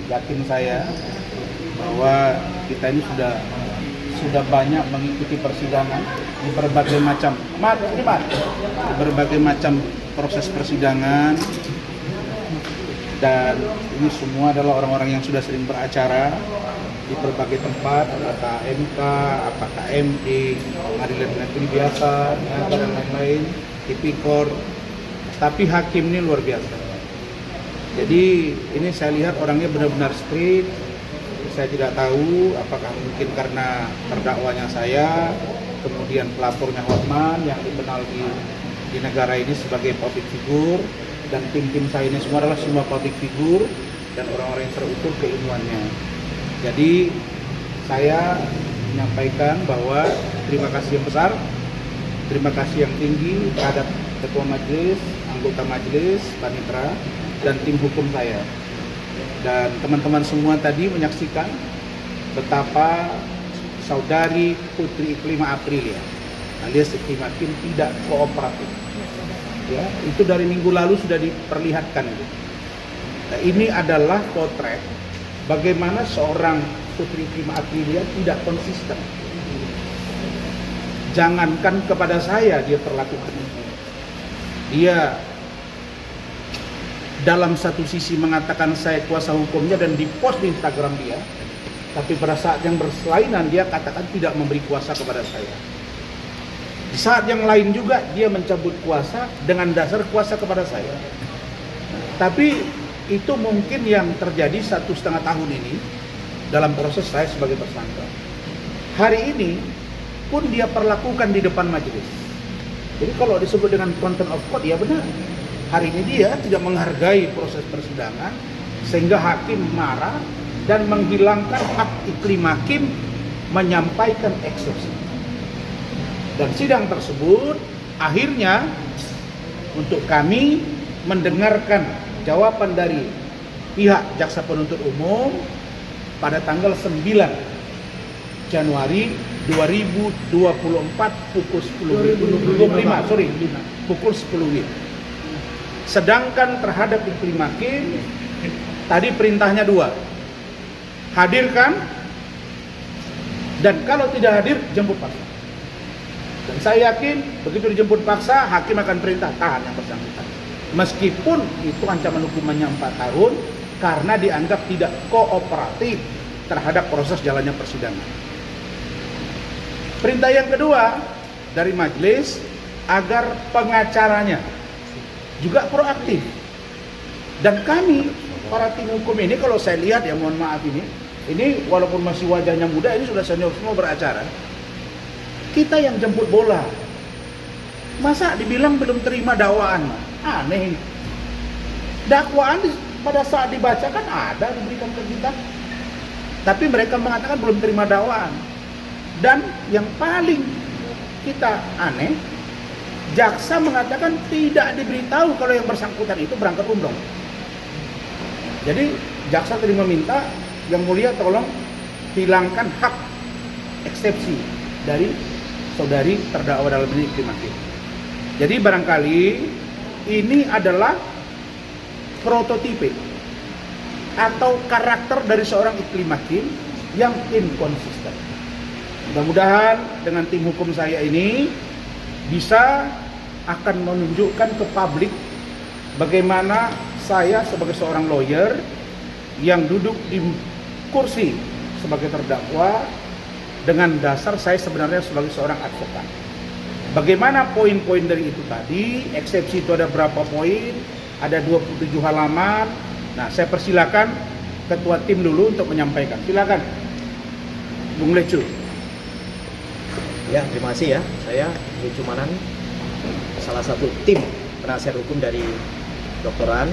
yakin saya bahwa kita ini sudah banyak mengikuti persidangan di berbagai macam di berbagai macam proses persidangan, dan ini semua adalah orang-orang yang sudah sering beracara di berbagai tempat, apakah MK, apakah ME, pengadilan negeri biasa, dan lain-lain, tipikor. Tapi hakim ini luar biasa. Jadi ini saya lihat orangnya benar-benar strict. Saya tidak tahu apakah mungkin karena terdakwanya saya, kemudian pelapornya Hotman yang dikenal di negara ini sebagai public figure, dan tim-tim saya ini semua adalah semua public figure dan orang-orang yang terukur keilmuannya. Jadi saya menyampaikan bahwa terima kasih yang besar, terima kasih yang tinggi terhadap Ketua Majelis, anggota Majelis, Panitra, dan tim hukum saya. Dan teman-teman semua tadi menyaksikan betapa saudari Putri Iklima Aprilia alias Iklima Kim tidak kooperatif. Ya, itu dari minggu lalu sudah diperlihatkan. Nah, ini adalah potret bagaimana seorang Putri Iklima Aprilia tidak konsisten. Jangankan kepada saya dia perlakukan. Dia dalam satu sisi mengatakan saya kuasa hukumnya dan dipost di Instagram dia, tapi pada saat yang berselainan dia katakan tidak memberi kuasa kepada saya. Di saat yang lain juga dia mencabut kuasa dengan dasar kuasa kepada saya. Tapi itu mungkin yang terjadi 1,5 tahun ini dalam proses saya sebagai tersangka. Hari ini pun dia perlakukan di depan majelis. Jadi kalau disebut dengan contempt of court, ya benar. Hari ini dia tidak menghargai proses persidangan sehingga hakim marah dan menghilangkan hak Iklima Kim menyampaikan eksepsi. Dan sidang tersebut akhirnya untuk kami mendengarkan jawaban dari pihak jaksa penuntut umum pada tanggal 9 Januari 2024 pukul 10 WIB. Sedangkan terhadap Iklima Kim tadi perintahnya 2, hadirkan, dan kalau tidak hadir jemput paksa. Dan saya yakin begitu dijemput paksa, hakim akan perintah tahan yang bersangkutan. Meskipun itu ancaman hukumannya 4 tahun karena dianggap tidak kooperatif terhadap proses jalannya persidangan. Perintah yang kedua dari majelis agar pengacaranya juga proaktif. Dan kami para tim hukum ini, kalau saya lihat ya, mohon maaf, ini walaupun masih wajahnya muda, ini sudah senior semua beracara. Kita yang jemput bola, masa dibilang belum terima dakwaan? Aneh ini. Dakwaan pada saat dibacakan ada diberikan ke kita, tapi mereka mengatakan belum terima dakwaan. Dan yang paling kita aneh, jaksa mengatakan tidak diberitahu kalau yang bersangkutan itu berangkat umroh. Jadi jaksa tadi meminta, yang mulia tolong hilangkan hak eksepsi dari saudari terdakwa dalam ini Iklima Kim. Jadi barangkali ini adalah prototipe atau karakter dari seorang Iklima Kim yang inkonsisten. Mudah-mudahan dengan tim hukum saya ini bisa akan menunjukkan ke publik bagaimana saya sebagai seorang lawyer yang duduk di kursi sebagai terdakwa dengan dasar saya sebenarnya sebagai seorang advokat. Bagaimana poin-poin dari itu tadi, eksepsi itu ada berapa poin, ada 27 halaman. Nah, saya persilakan ketua tim dulu untuk menyampaikan. Silakan, Bung Lecu. Ya, terima kasih ya. Saya Lecu Manan, salah satu tim penasihat hukum dari Dokteran.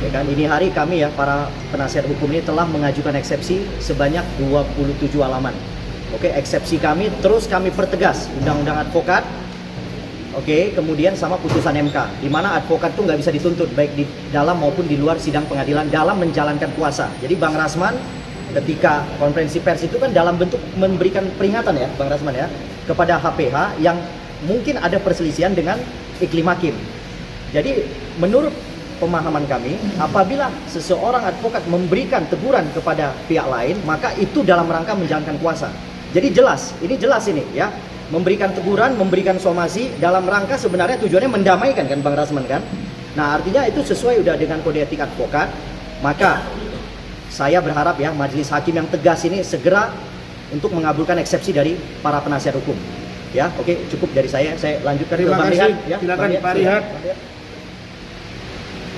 Ya kan, ini hari kami ya, para penasihat hukum ini telah mengajukan eksepsi sebanyak 27 halaman. Oke, eksepsi kami terus kami pertegas undang-undang advokat. Oke, kemudian sama putusan MK, di mana advokat tuh nggak bisa dituntut baik di dalam maupun di luar sidang pengadilan dalam menjalankan kuasa. Jadi Bang Rasman ketika konferensi pers itu kan dalam bentuk memberikan peringatan ya, Bang Rasman ya, kepada HPH yang mungkin ada perselisihan dengan Iklima Kim. Jadi menurut pemahaman kami, apabila seseorang advokat memberikan teguran kepada pihak lain, maka itu dalam rangka menjalankan kuasa. Jadi jelas ini ya, memberikan teguran, memberikan somasi dalam rangka sebenarnya tujuannya mendamaikan kan Bang Rasman kan. Nah artinya itu sesuai udah dengan kode etik advokat. Maka saya berharap ya majelis hakim yang tegas ini segera untuk mengabulkan eksepsi dari para penasihat hukum. Ya, oke, cukup dari saya lanjutkan ke Terima Bang kasih. Rihat. Ya, Silakan Bang Pak Rihat.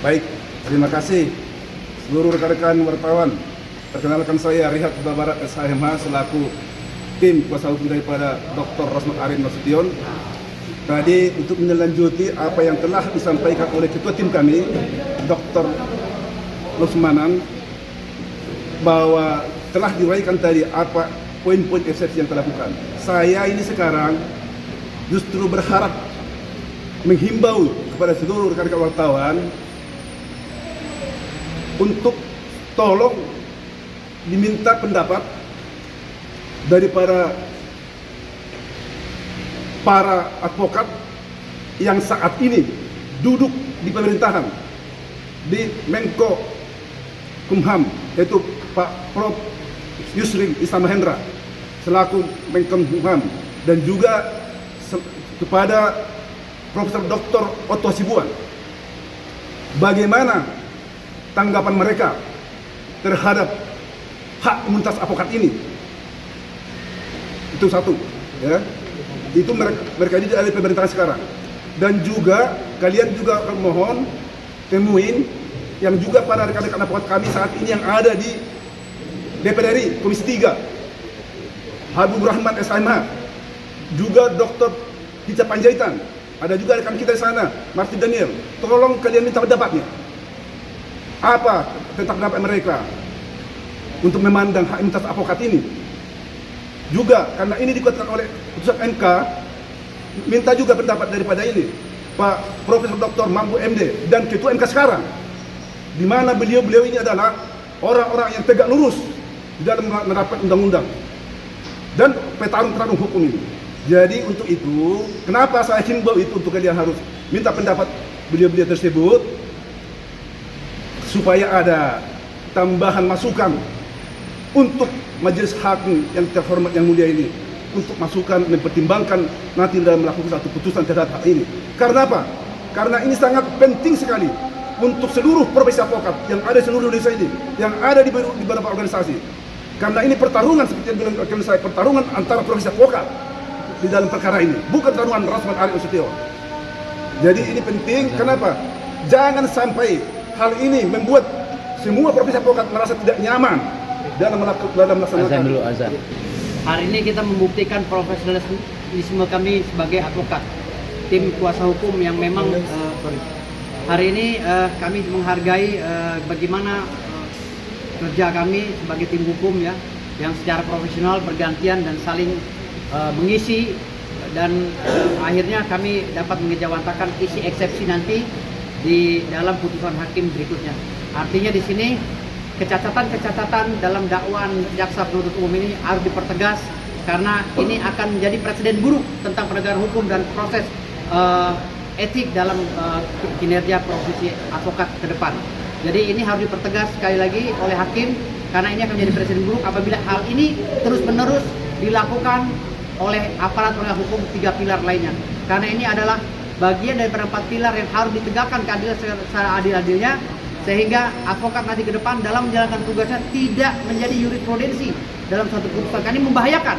Baik, terima kasih seluruh rekan-rekan wartawan. Perkenalkan saya Rihat Huta Barat SHMH selaku tim kuasa hukum daripada Dr. Rosmat Arin Nasution. Tadi untuk melanjuti apa yang telah disampaikan oleh ketua tim kami, Dr. Lusmanan, bahwa telah diuraikan tadi apa poin-poin eksepsi yang telah dilakukan. Saya ini sekarang justru berharap menghimbau kepada seluruh rekan-rekan wartawan untuk tolong diminta pendapat daripada para advokat yang saat ini duduk di pemerintahan, di Menko Kumham, yaitu Pak Prof. Yusri Issa Mahendra selaku Menko Kumham, dan juga kepada Profesor Dr. Otto Hasibuan. Bagaimana tanggapan mereka terhadap hak imunitas advokat ini? Itu satu, ya. Itu mereka ini ada di pemerintahan sekarang. Dan juga kalian juga mohon temuin yang juga para rekan-rekan advokat kami saat ini yang ada di DPR RI Komisi 3, Habibur Rahman SHMH, juga Dr. Hicap Panjaitan, ada juga rekan kita di sana, Martin Daniel. Tolong kalian minta pendapatnya. Apa tentang pendapat mereka untuk memandang hak imunitas advokat ini? Juga karena ini dikuatkan oleh putusan MK, minta juga pendapat daripada ini Pak Profesor Dr. Mampu MD dan Ketua MK sekarang, di mana beliau ini adalah orang-orang yang tegak lurus di dalam menerapkan undang-undang dan petarung hukum ini. Jadi untuk itu, kenapa saya himbau itu untuk kalian harus minta pendapat beliau-beliau tersebut, supaya ada tambahan masukan untuk majelis hakim yang terhormat yang mulia ini, untuk masukan mempertimbangkan nanti dalam melakukan satu putusan terhadap hal ini. Karena apa? Karena ini sangat penting sekali untuk seluruh profesi advokat yang ada di seluruh Indonesia ini, yang ada di beberapa organisasi. Karena ini pertarungan, seperti yang bilang saya, pertarungan antara profesi advokat di dalam perkara ini, bukan pertarungan Rosmat Arin Nasution. Jadi ini penting. Kenapa? Jangan sampai hal ini membuat semua profesi advokat merasa tidak nyaman dalam melaksanakan. Azan. Hari ini kita membuktikan profesionalisme kami sebagai advokat, tim kuasa hukum yang memang hari ini kami menghargai bagaimana kerja kami sebagai tim hukum ya, yang secara profesional bergantian dan saling mengisi, dan akhirnya kami dapat mengejawantakan isi eksepsi nanti di dalam putusan hakim berikutnya. Artinya di sini kecacatan-kecacatan dalam dakwaan jaksa penuntut umum ini harus dipertegas, karena ini akan menjadi presiden buruk tentang penegakan hukum dan proses etik dalam kinerja profesi advokat ke depan. Jadi ini harus dipertegas sekali lagi oleh hakim, karena ini akan menjadi presiden buruk apabila hal ini terus-menerus dilakukan oleh aparat penegak hukum 3 pilar lainnya. Karena ini adalah bagian daripada 4 pilar yang harus ditegakkan keadilan secara adil-adilnya, sehingga advokat nanti ke depan dalam menjalankan tugasnya tidak menjadi jurisprudensi dalam suatu putusan. Karena ini membahayakan.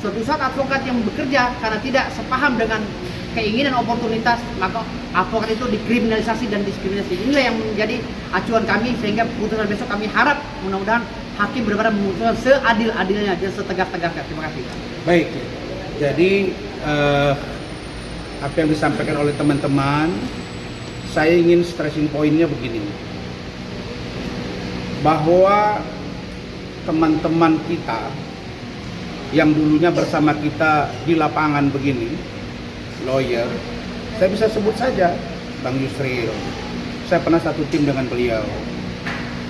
Suatu saat advokat yang bekerja karena tidak sepaham dengan keinginan oportunitas, maka advokat itu dikriminalisasi dan diskriminasi. Inilah yang menjadi acuan kami, sehingga putusan besok kami harap mudah-mudahan hakim benar-benar memutuskan seadil-adilnya dan setegas-tegasnya. Terima kasih. Baik, jadi apa yang disampaikan oleh teman-teman, saya ingin stressing pointnya begini, bahwa teman-teman kita yang dulunya bersama kita di lapangan begini, lawyer, saya bisa sebut saja Bang Yusril, saya pernah satu tim dengan beliau.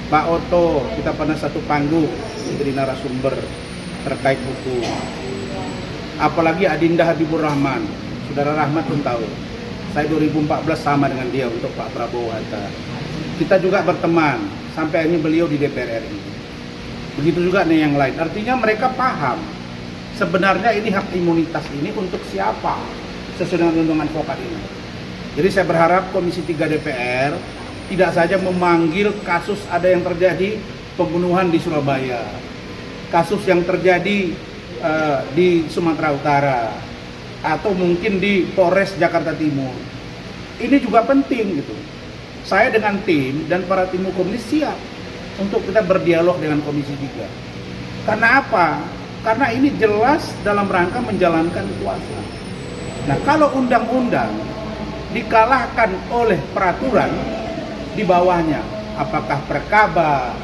Pak Otto, kita pernah satu panggung menjadi narasumber terkait hukum. Apalagi Adinda Habibur Rahman, Saudara Rahmat pun tahu, saya 2014 sama dengan dia untuk Pak Prabowo Hatta. kita juga berteman sampai akhirnya beliau di DPR RI. Begitu juga nih yang lain. Artinya mereka paham sebenarnya ini hak imunitas ini untuk siapa sesuai dengan undang advokat ini. Jadi saya berharap Komisi 3 DPR tidak saja memanggil kasus ada yang terjadi pembunuhan di Surabaya, kasus yang terjadi di Sumatera Utara, atau mungkin di Polres Jakarta Timur. Ini juga penting gitu. Saya dengan tim dan para tim hukum ini siap untuk kita berdialog dengan Komisi 3. Karena apa? Karena ini jelas dalam rangka menjalankan kuasa. Nah, kalau undang-undang dikalahkan oleh peraturan di bawahnya, apakah perkaba,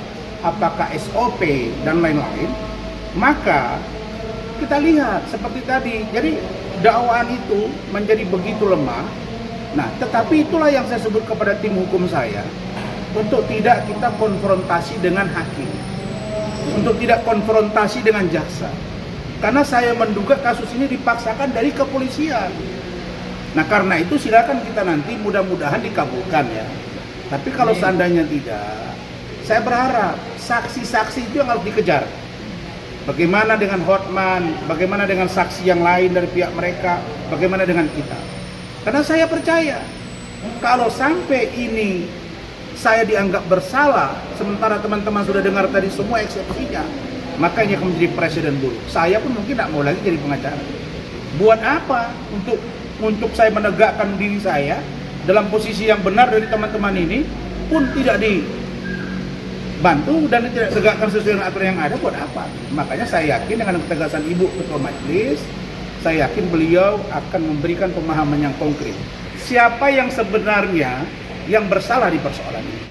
apakah SOP, dan lain-lain, maka kita lihat seperti tadi. Jadi dakwaan itu menjadi begitu lemah. Nah, tetapi itulah yang saya sebut kepada tim hukum saya, untuk tidak kita konfrontasi dengan hakim, untuk tidak konfrontasi dengan jaksa. Karena saya menduga kasus ini dipaksakan dari kepolisian. Nah, karena itu silakan kita nanti mudah-mudahan dikabulkan ya. Tapi kalau seandainya tidak, saya berharap saksi-saksi itu yang harus dikejar. Bagaimana dengan Hotman, bagaimana dengan saksi yang lain dari pihak mereka, bagaimana dengan kita. Karena saya percaya, kalau sampai ini saya dianggap bersalah, sementara teman-teman sudah dengar tadi semua eksepsinya, maka ini akan menjadi presiden buruk. Saya pun mungkin tidak mau lagi jadi pengacara. Buat apa? Untuk saya menegakkan diri saya dalam posisi yang benar dari teman-teman ini pun tidak dibantu dan tidak tegakkan sesuai dengan aturan yang ada, buat apa? Makanya saya yakin dengan ketegasan Ibu Ketua Majelis, saya yakin beliau akan memberikan pemahaman yang konkret. Siapa yang sebenarnya yang bersalah di persoalan ini?